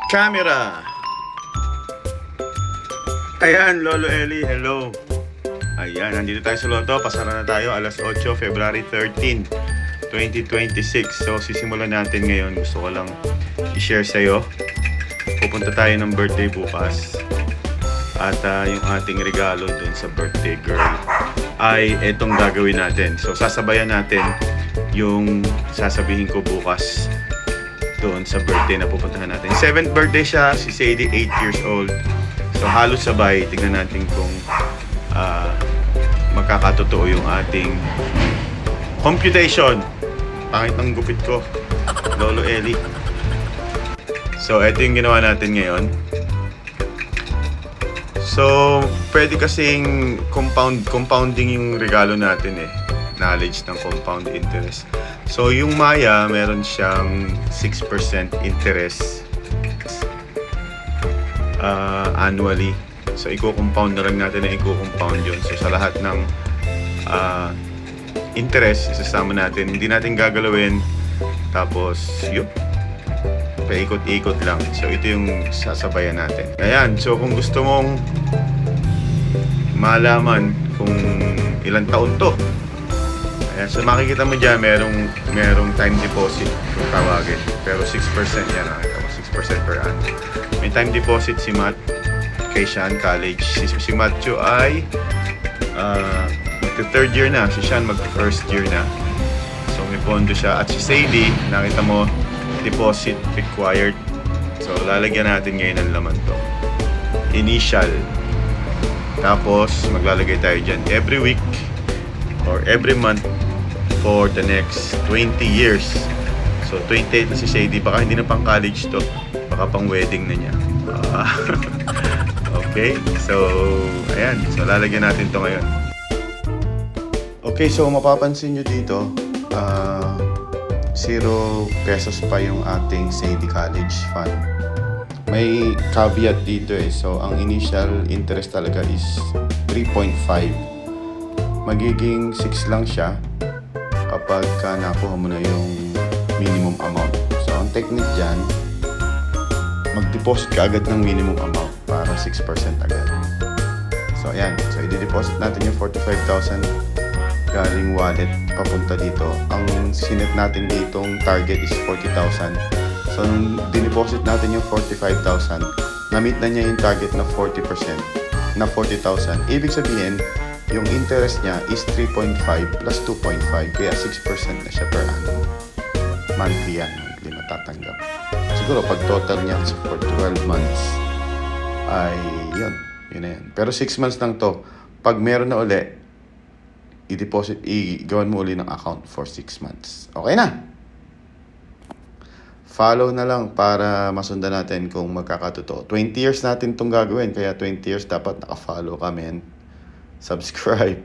Camera! Ayan, Lolo Eli, hello. Ayan, nandito tayo sa Lotto. Pasara na tayo, alas 8, February 13, 2026. So, sisimulan natin ngayon. Gusto ko lang i-share sa'yo. Pupunta tayo ng birthday bukas. At yung ating regalo dun sa birthday girl ay etong gagawin natin. So, sasabayan natin yung sasabihin ko bukas doon sa birthday na pupuntahan natin. 7th birthday siya, si Sadie, 8 years old. So, halos sabay. Tignan natin kung magkakatotoo yung ating computation. Pangit ng gupit ko, Lolo Eli. So, ito yung ginawa natin ngayon. So, pwede kasing compounding yung regalo natin eh. Knowledge ng compound interest. So, yung Maya, meron siyang 6% interest annually. So, i-compound na lang natin na i-compound yun. So, sa lahat ng interest, isasama natin. Hindi natin gagalawin. Tapos, yun. Paikot-ikot lang. So, ito yung sasabayan natin. Ayan. So, kung gusto mong malaman kung ilang taon to, ayan. So, makikita mo dyan, merong time deposit kung tawagin. Pero 6% yan. Nakita mo, 6% per annum. May time deposit si Matt kay Sean, college. Si Matthew ay mag-third year na. Si Sean mag-first year na. So, may pondo siya. At si Sadie, nakita mo, deposit required. So, lalagyan natin ngayon ng laman to. Initial. Tapos, maglalagay tayo dyan every week or every month for the next 20 years. So, 28 na si Sadie. Baka hindi na pang college to. Baka pang wedding na niya. Okay. So, ayan. So, lalagyan natin to ngayon. Okay. So, mapapansin nyo dito, 0 pesos pa yung ating Sadie College Fund. May caveat dito eh. So, ang initial interest talaga is 3.5. Magiging 6 lang siya kapag nakuha mo na yung minimum amount. So, ang technique dyan, mag-deposit ka agad ng minimum amount para 6% agad. So, ayan. So, i-deposit natin yung 45,000 galing wallet papunta dito. Ang sinet natin ditong target is 40,000. So, nung dineposit natin yung 45,000, na-meet na niya yung target na 40%, na 40,000. Ibig sabihin, yung interest niya is 3.5 plus 2.5, kaya 6% na siya per annum. Monthly yan, monthly matatanggap. Siguro, pag total niya for 12 months, ay yun na yan. Pero 6 months lang to. Pag meron na uli, i-deposit, i-gawan mo uli ng account for 6 months. Okay na! Follow na lang para masundan natin kung magkakatotoo. 20 years natin itong gagawin, kaya 20 years dapat naka-follow ka, men. Subscribe.